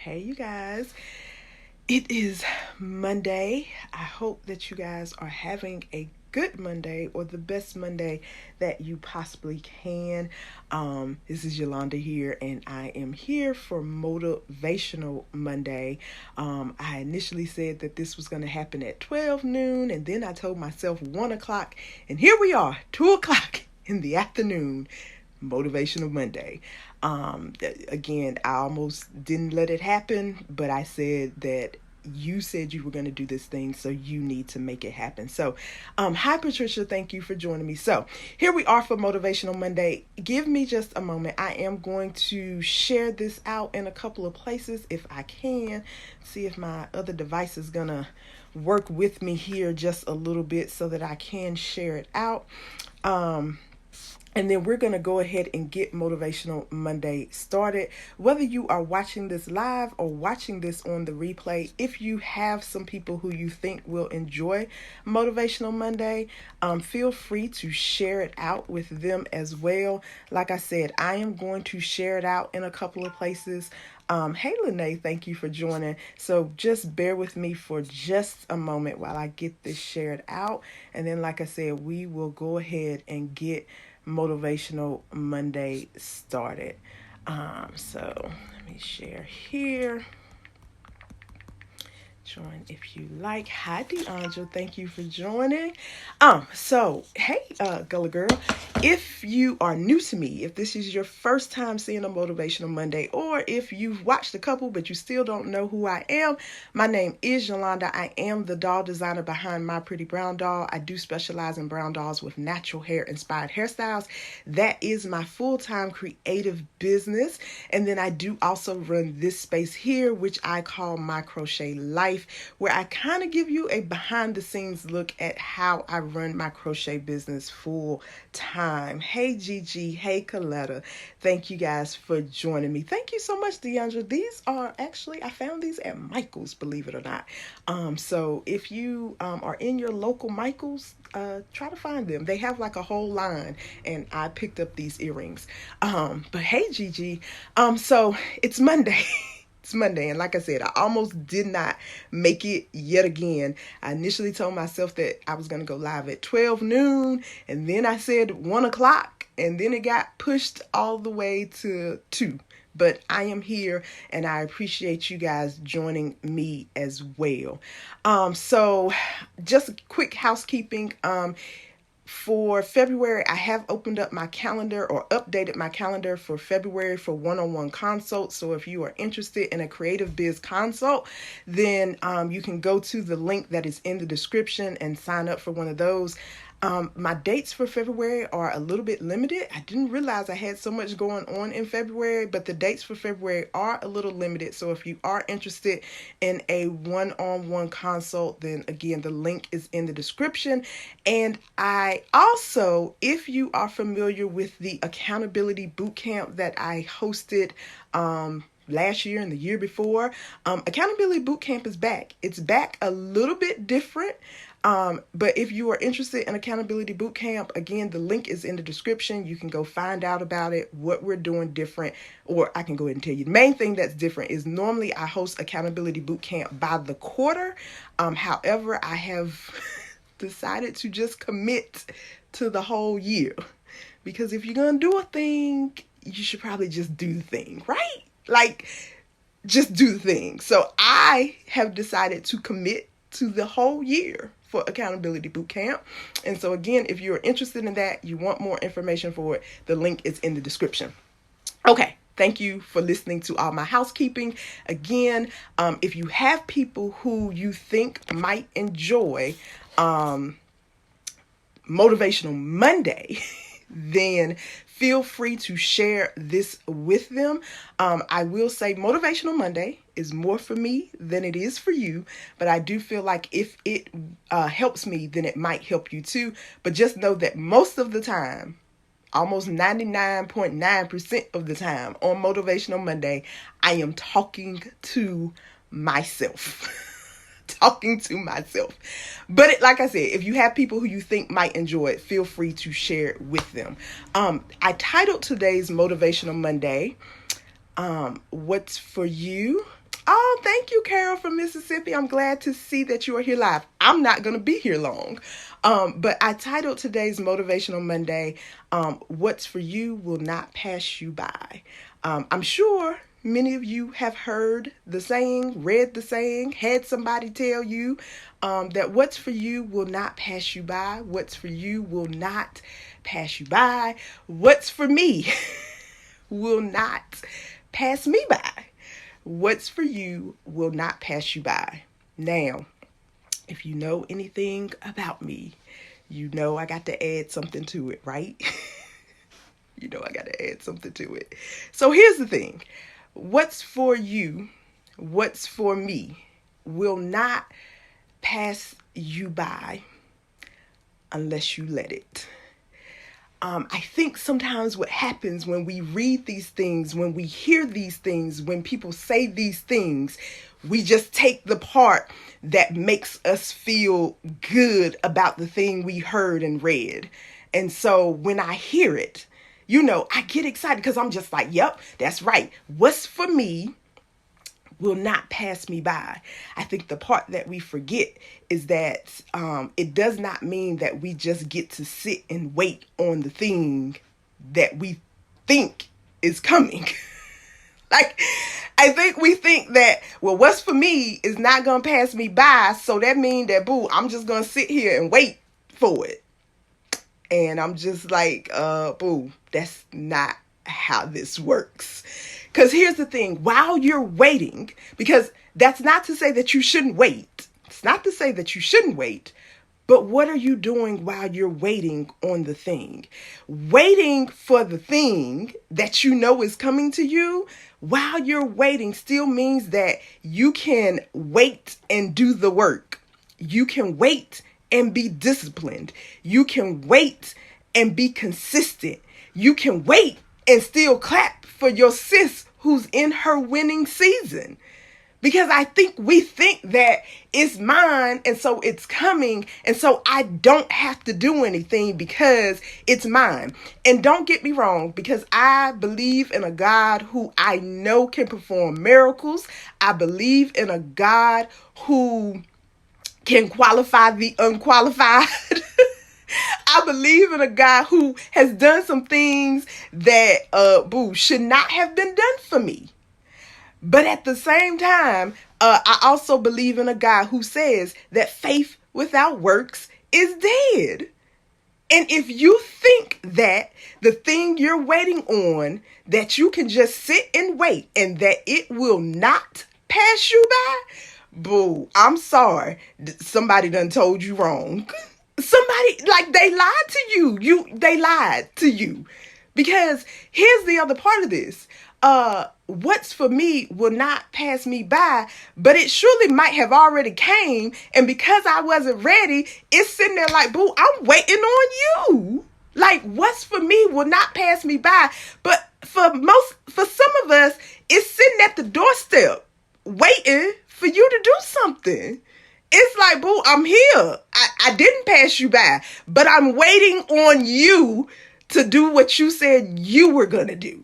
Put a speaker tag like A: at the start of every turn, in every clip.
A: Hey, you guys. It is Monday. I hope that you guys are having a good Monday or the best Monday that you possibly can. This is Yolanda here, and I am here for Motivational Monday. I initially said that this was going to happen at 12 noon, and then I told myself 1 o'clock, and here we are, 2 o'clock in the afternoon. Motivational Monday. Again, I almost didn't let it happen, but I said that you said you were going to do this thing, so you need to make it happen. So, hi Patricia, thank you for joining me. So, here we are for Motivational Monday. Give me just a moment. I am going to share this out in a couple of places if I can. See if my other device is going to work with me here just a little bit so that I can share it out. And then we're going to go ahead and get Motivational Monday started. Whether you are watching this live or watching this on the replay, if you have some people who you think will enjoy Motivational Monday, feel free to share it out with them as well. Like I said, I am going to share it out in a couple of places. Hey, Lene, thank you for joining. So just bear with me for just a moment while I get this shared out. And then, like I said, we will go ahead and get Motivational Monday started. So let me share here. Join if you like. Hi, DeAndre. Thank you for joining. So hey, Gullah Girl, if you are new to me, if this is your first time seeing a Motivational Monday, or if you've watched a couple but you still don't know who I am, my name is Yolanda. I am the doll designer behind My Pretty Brown Doll. I do specialize in brown dolls with natural hair inspired hairstyles. That is my full-time creative business. And then I do also run this space here, which I call My Crochet Life, where I kind of give you a behind the scenes look at how I run my crochet business full time. Hey Gigi, hey Coletta, thank you guys for joining me. Thank you so much, Deandra. These are actually, I found these at Michael's, believe it or not. So if you are in your local Michael's, try to find them. They have like a whole line, and I picked up these earrings. But hey Gigi, so it's Monday. It's Monday, and like I said, I almost did not make it yet again. I initially told myself that I was going to go live at 12 noon, and then I said 1 o'clock, and then it got pushed all the way to 2. But I am here, and I appreciate you guys joining me as well. So just a quick housekeeping. For February, I have opened up my calendar or updated my calendar for February for one-on-one consults. So if you are interested in a creative biz consult, then you can go to the link that is in the description and sign up for one of those. My dates for February are a little bit limited. I didn't realize I had so much going on in February, but the dates for February are a little limited. So if you are interested in a one-on-one consult, then again, the link is in the description. And I also, if you are familiar with the accountability bootcamp that I hosted, last year and the year before, Accountability Bootcamp is back. It's back a little bit different. But if you are interested in Accountability Bootcamp, again, the link is in the description. You can go find out about it, what we're doing different, or I can go ahead and tell you. The main thing that's different is normally I host Accountability Bootcamp by the quarter. However, I have decided to just commit to the whole year, because if you're going to do a thing, you should probably just do the thing, right? Like, just do the thing. So I have decided to commit to the whole year for Accountability Bootcamp. And so again, if you're interested in that, you want more information for it, the link is in the description. Okay. Thank you for listening to all my housekeeping. Again, if you have people who you think might enjoy Motivational Monday, then feel free to share this with them. I will say Motivational Monday is more for me than it is for you, but I do feel like if it helps me, then it might help you too. But just know that most of the time, almost 99.9% of the time on Motivational Monday, I am talking to myself. Talking to myself. But like I said, if you have people who you think might enjoy it, feel free to share it with them. I titled today's Motivational Monday, What's for You Oh, thank you, Carol from Mississippi. I'm glad to see that you are here live. I'm not going to be here long. But I titled today's Motivational Monday, What's for You Will Not Pass You By. I'm sure many of you have heard the saying, read the saying, had somebody tell you that what's for you will not pass you by. What's for you will not pass you by. What's for me will not pass me by. What's for you will not pass you by. Now, if you know anything about me, you know I got to add something to it, right? You know I got to add something to it. So here's the thing. What's for you, what's for me, will not pass you by unless you let it. I think sometimes what happens when we read these things, when we hear these things, when people say these things, we just take the part that makes us feel good about the thing we heard and read. And so when I hear it, I get excited because I'm just like, yep, that's right. What's for me will not pass me by. I think the part that we forget is that it does not mean that we just get to sit and wait on the thing that we think is coming. Like, I think we think that, well, what's for me is not going to pass me by. So that means that, I'm just going to sit here and wait for it. And I'm just like, that's not how this works. Because here's the thing, while you're waiting, because that's not to say that you shouldn't wait. It's not to say that you shouldn't wait. But what are you doing while you're waiting on the thing? Waiting for the thing that you know is coming to you while you're waiting still means that you can wait and do the work. You can wait and be disciplined. You can wait and be consistent. You can wait and still clap for your sis who's in her winning season. Because I think we think that it's mine and so it's coming and so I don't have to do anything because it's mine. And don't get me wrong, because I believe in a God who I know can perform miracles. I believe in a God who can qualify the unqualified. I believe in a God who has done some things that should not have been done for me. But at the same time, I also believe in a God who says that faith without works is dead. And if you think that the thing you're waiting on, that you can just sit and wait and that it will not pass you by, I'm sorry. Somebody done told you wrong. Somebody, like, they lied to you. They lied to you. Because here's the other part of this. What's for me will not pass me by, but it surely might have already came. And because I wasn't ready, it's sitting there like, I'm waiting on you. Like, what's for me will not pass me by. But for some of us, it's sitting at the doorstep waiting for you to do something. It's like, I'm here. I didn't pass you by, but I'm waiting on you to do what you said you were going to do.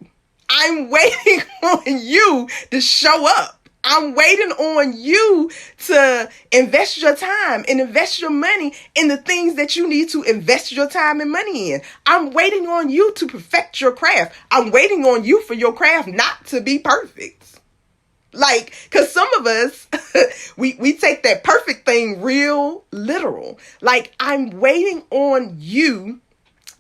A: I'm waiting on you to show up. I'm waiting on you to invest your time and invest your money in the things that you need to invest your time and money in. I'm waiting on you to perfect your craft. I'm waiting on you for your craft not to be perfect. Like, because some of us, we take that perfect thing real literal. Like, I'm waiting on you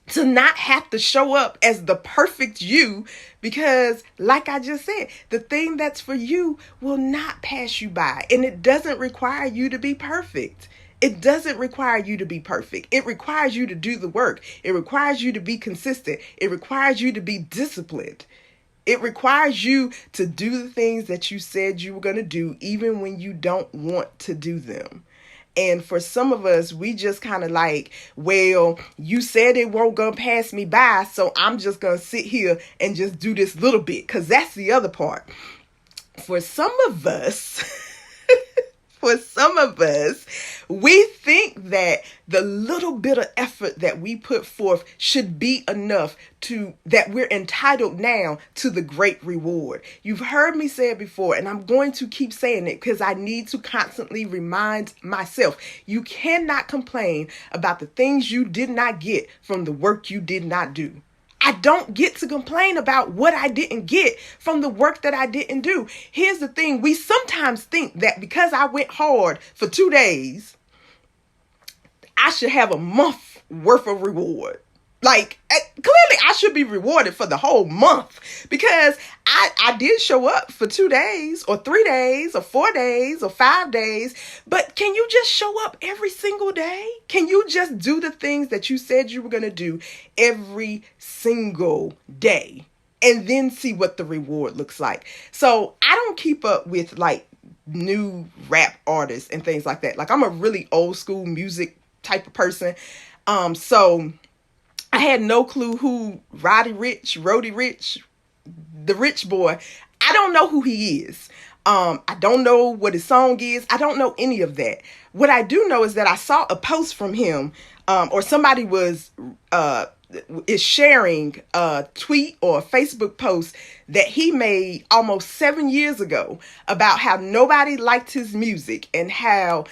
A: to not have to show up as the perfect you, because like I just said, the thing that's for you will not pass you by. And it doesn't require you to be perfect. It doesn't require you to be perfect. It requires you to do the work. It requires you to be consistent. It requires you to be disciplined. It requires you to do the things that you said you were going to do, even when you don't want to do them. And for some of us, we just kind of like, well, you said it won't go past me by, so I'm just going to sit here and just do this little bit, because that's the other part. For some of us, We think that the little bit of effort that we put forth should be enough that we're entitled now to the great reward. You've heard me say it before, and I'm going to keep saying it because I need to constantly remind myself. You cannot complain about the things you did not get from the work you did not do. I don't get to complain about what I didn't get from the work that I didn't do. Here's the thing. We sometimes think that because I went hard for 2 days, I should have a month worth of reward. Like, clearly I should be rewarded for the whole month because I did show up for 2 days or 3 days or 4 days or 5 days. But can you just show up every single day? Can you just do the things that you said you were going to do every single day and then see what the reward looks like? So I don't keep up with like new rap artists and things like that. Like, I'm a really old school music type of person. So I had no clue who Roddy Ricch, the Rich Boy. I don't know who he is. I don't know what his song is. I don't know any of that. What I do know is that I saw a post from him, or somebody is sharing a tweet or a Facebook post that he made almost 7 years ago about how nobody liked his music and how,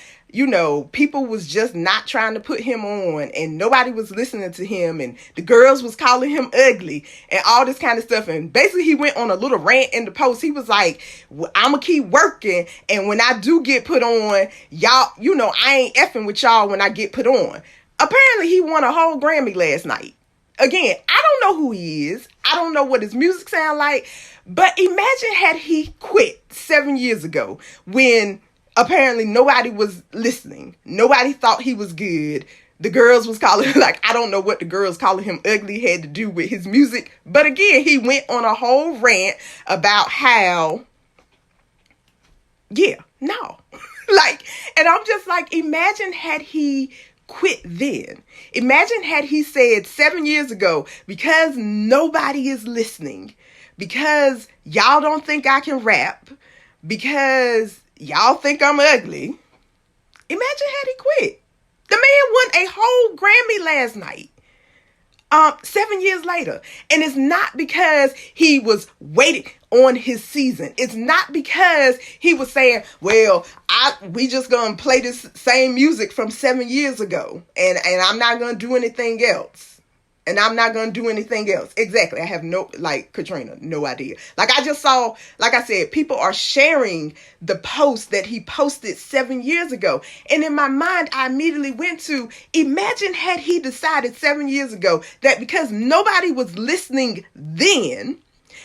A: people was just not trying to put him on and nobody was listening to him and the girls was calling him ugly and all this kind of stuff. And basically he went on a little rant in the post. He was like, I'm gonna keep working. And when I do get put on, y'all, I ain't effing with y'all when I get put on. Apparently he won a whole Grammy last night. Again, I don't know who he is. I don't know what his music sound like. But imagine had he quit 7 years ago when apparently nobody was listening. Nobody thought he was good. The girls was calling, I don't know what the girls calling him ugly had to do with his music. But again, he went on a whole rant about how, no. And I'm just like, imagine had he quit then. Imagine had he said 7 years ago, because nobody is listening, because y'all don't think I can rap, because y'all think I'm ugly. Imagine had he quit. The man won a whole Grammy last night. 7 years later. And it's not because he was waiting on his season. It's not because he was saying, well, we just gonna play this same music from 7 years ago. And I'm not gonna do anything else. And I'm not going to do anything else. Exactly. I have Katrina, no idea. I just saw, like I said, people are sharing the post that he posted 7 years ago. And in my mind, I immediately went to, imagine had he decided 7 years ago that because nobody was listening then,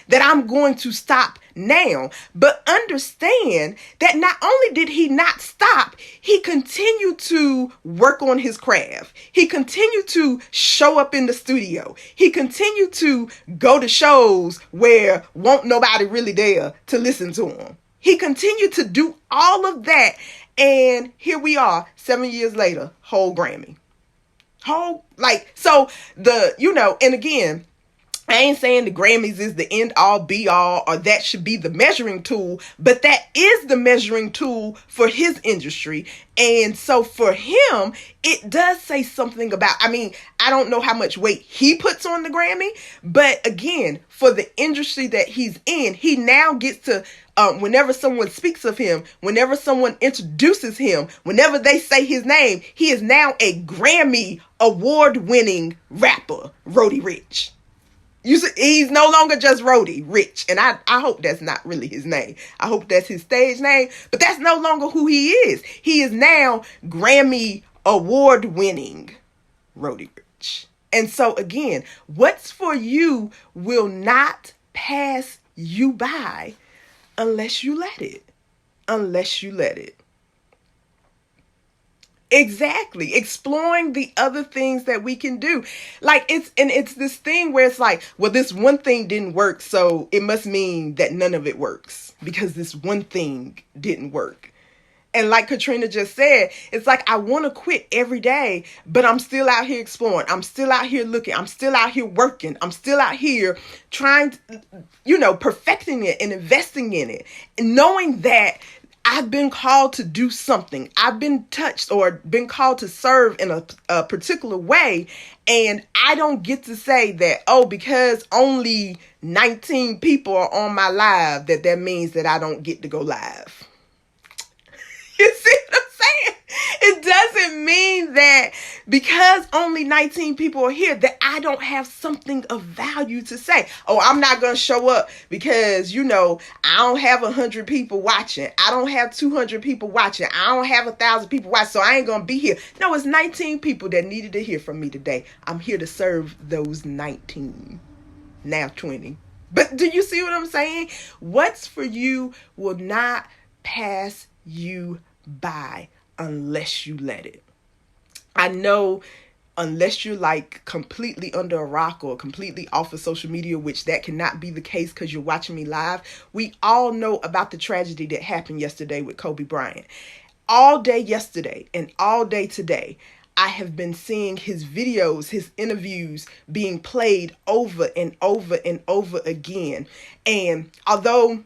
A: that I'm going to stop now. But understand that not only did he not stop, he continued to work on his craft. He continued to show up in the studio. He continued to go to shows where won't nobody really there to listen to him. He continued to do all of that. And here we are 7 years later, whole Grammy. And again, I ain't saying the Grammys is the end all be all or that should be the measuring tool, but that is the measuring tool for his industry. And so for him, it does say something about, I don't know how much weight he puts on the Grammy, but again, for the industry that he's in, he now gets to, whenever someone speaks of him, whenever someone introduces him, whenever they say his name, he is now a Grammy award-winning rapper, Roddy Ricch. He's no longer just Roddy Ricch. And I hope that's not really his name. I hope that's his stage name. But that's no longer who he is. He is now Grammy award-winning Roddy Ricch. And so again, what's for you will not pass you by unless you let it. Unless you let it. Exactly. Exploring the other things that we can do. It's this thing where it's like, well, this one thing didn't work, so it must mean that none of it works because this one thing didn't work. And like Katrina just said, it's like, I want to quit every day, but I'm still out here exploring. I'm still out here looking. I'm still out here working. I'm still out here trying, perfecting it and investing in it. And knowing that I've been called to do something. I've been touched or been called to serve in a particular way. And I don't get to say that, oh, because only 19 people are on my live, that means that I don't get to go live. You see what I'm saying? It doesn't mean that because only 19 people are here that I don't have something of value to say. Oh, I'm not going to show up because, I don't have 100 people watching. I don't have 200 people watching. I don't have 1,000 people watching, so I ain't going to be here. No, it's 19 people that needed to hear from me today. I'm here to serve those 19. Now 20. But do you see what I'm saying? What's for you will not pass you by unless you let it. I know unless you're like completely under a rock or completely off of social media, which that cannot be the case because you're watching me live, we all know about the tragedy that happened yesterday with Kobe Bryant. All day yesterday and all day today, I have been seeing his videos, his interviews being played over and over and over again. And although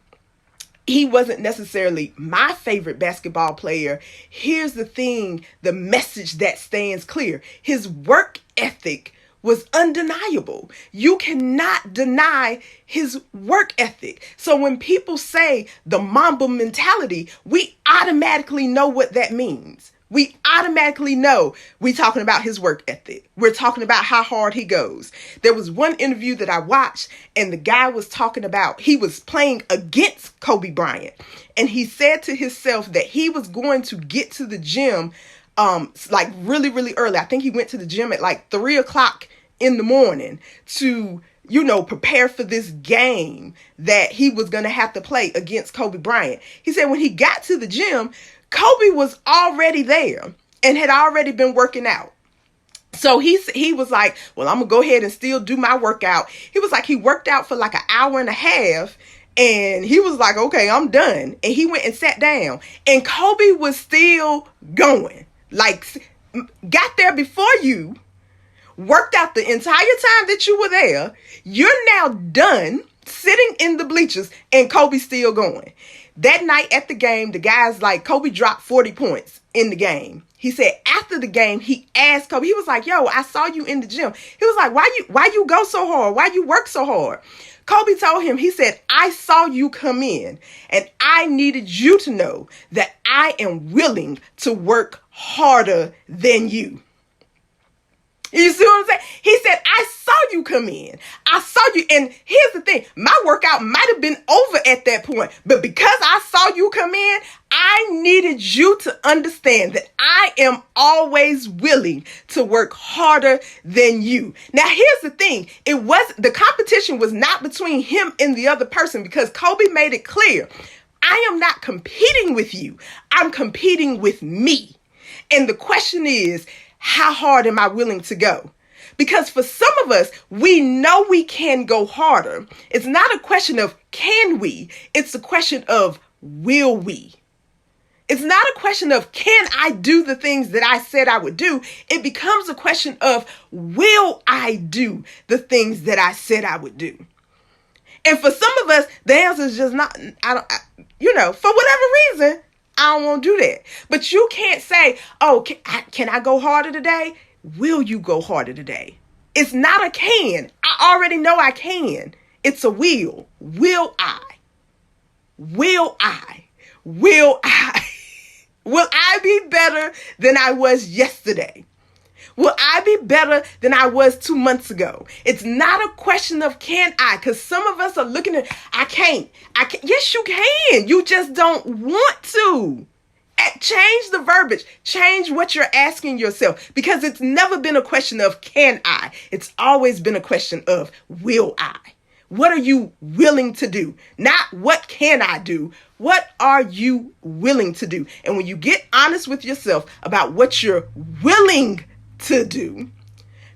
A: he wasn't necessarily my favorite basketball player, here's the thing, the message that stands clear. His work ethic was undeniable. You cannot deny his work ethic. So when people say the Mamba mentality, we automatically know what that means. We automatically know we're talking about his work ethic. We're talking about how hard he goes. There was one interview that I watched and the guy was talking about, he was playing against Kobe Bryant. And he said to himself that he was going to get to the gym like really, really early. I think he went to the gym at like 3:00 in the morning to, prepare for this game that he was going to have to play against Kobe Bryant. He said when he got to the gym, Kobe was already there and had already been working out. So he was like, well, I'm going to go ahead and still do my workout. He was like, he worked out for like an hour and a half and he was like, okay, I'm done. And he went and sat down and Kobe was still going, like got there before you, worked out the entire time that you were there. You're now done sitting in the bleachers and Kobe's still going. That night at the game, the guy's like, Kobe dropped 40 points in the game. He said after the game, he asked Kobe, he was like, yo, I saw you in the gym. He was like, why you go so hard? Why you work so hard? Kobe told him, he said, I saw you come in and I needed you to know that I am willing to work harder than you. You see what I'm saying? He said, I saw you come in. I saw you. And here's the thing. My workout might have been over at that point. But because I saw you come in, I needed you to understand that I am always willing to work harder than you. Now, here's the thing. The competition was not between him and the other person because Kobe made it clear. I am not competing with you. I'm competing with me. And the question is, how hard am I willing to go? Because for some of us, we know we can go harder. It's not a question of can we, it's a question of will we. It's not a question of can I do the things that I said I would do. It becomes a question of will I do the things that I said I would do. And for some of us, the answer is just not, for whatever reason, I don't want to do that. But you can't say, oh, can I go harder today? Will you go harder today? It's not a can. I already know I can. It's a will. Will I? Will I? Will I? Will I be better than I was yesterday? Will I be better than I was 2 months ago? It's not a question of can I, because some of us are looking at, I can't. Yes, you can. You just don't want to. Change the verbiage. Change what you're asking yourself, because it's never been a question of can I. It's always been a question of will I. What are you willing to do? Not what can I do? What are you willing to do? And when you get honest with yourself about what you're willing to do,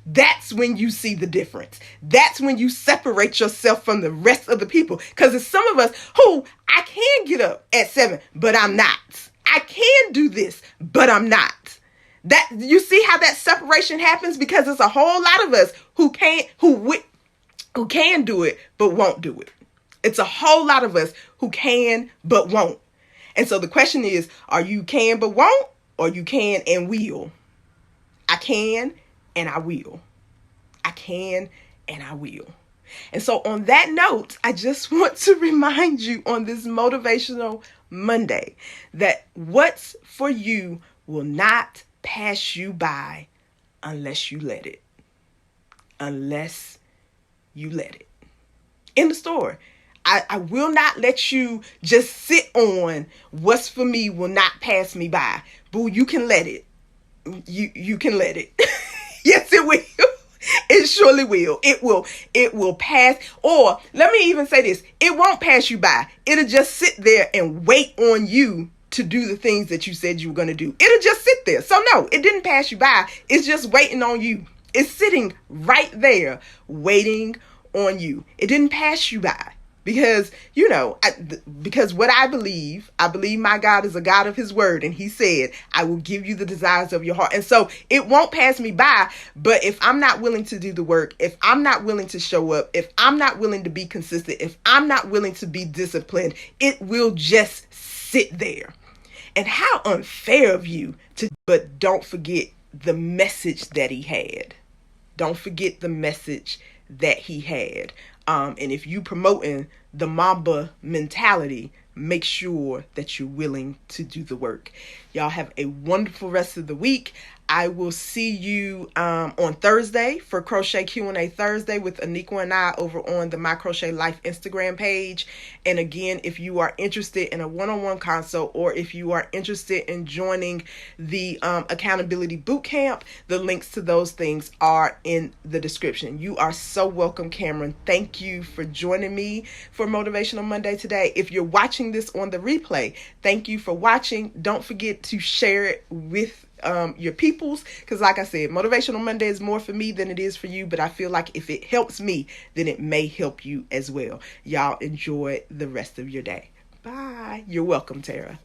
A: that's when you see the difference. That's when you separate yourself from the rest of the people. Because there's some of us who I can get up at 7, but I'm not. I can do this, but I'm not. That you see how that separation happens, because there's a whole lot of us who can do it, but won't do it. It's a whole lot of us who can, but won't. And so the question is, are you can but won't, or you can and will? I can and I will. I can and I will. And so on that note, I just want to remind you on this Motivational Monday that what's for you will not pass you by unless you let it. Unless you let it. In the store, I will not let you just sit on what's for me will not pass me by. Boo, you can let it. You can let it. Yes, it will. It surely will. It will pass. Or let me even say this. It won't pass you by. It'll just sit there and wait on you to do the things that you said you were going to do. It'll just sit there. So no, it didn't pass you by. It's just waiting on you. It's sitting right there waiting on you. It didn't pass you by. Because, because what I believe my God is a God of his word. And he said, I will give you the desires of your heart. And so it won't pass me by. But if I'm not willing to do the work, if I'm not willing to show up, if I'm not willing to be consistent, if I'm not willing to be disciplined, it will just sit there. And how unfair of you to, but don't forget the message that he had. Don't forget the message that he had. And if you promoting the Mamba mentality, make sure that you're willing to do the work. Y'all have a wonderful rest of the week. I will see you on Thursday for Crochet Q&A Thursday with Anika and I over on the My Crochet Life Instagram page. And again, if you are interested in a one-on-one consult, or if you are interested in joining the accountability bootcamp, the links to those things are in the description. You are so welcome, Cameron. Thank you for joining me for Motivational Monday today. If you're watching this on the replay, thank you for watching. Don't forget to share it with your peoples, because like I said, Motivational Monday is more for me than it is for you, but I feel like if it helps me, then it may help you as well. Y'all enjoy the rest of your day. Bye. You're welcome, Tara.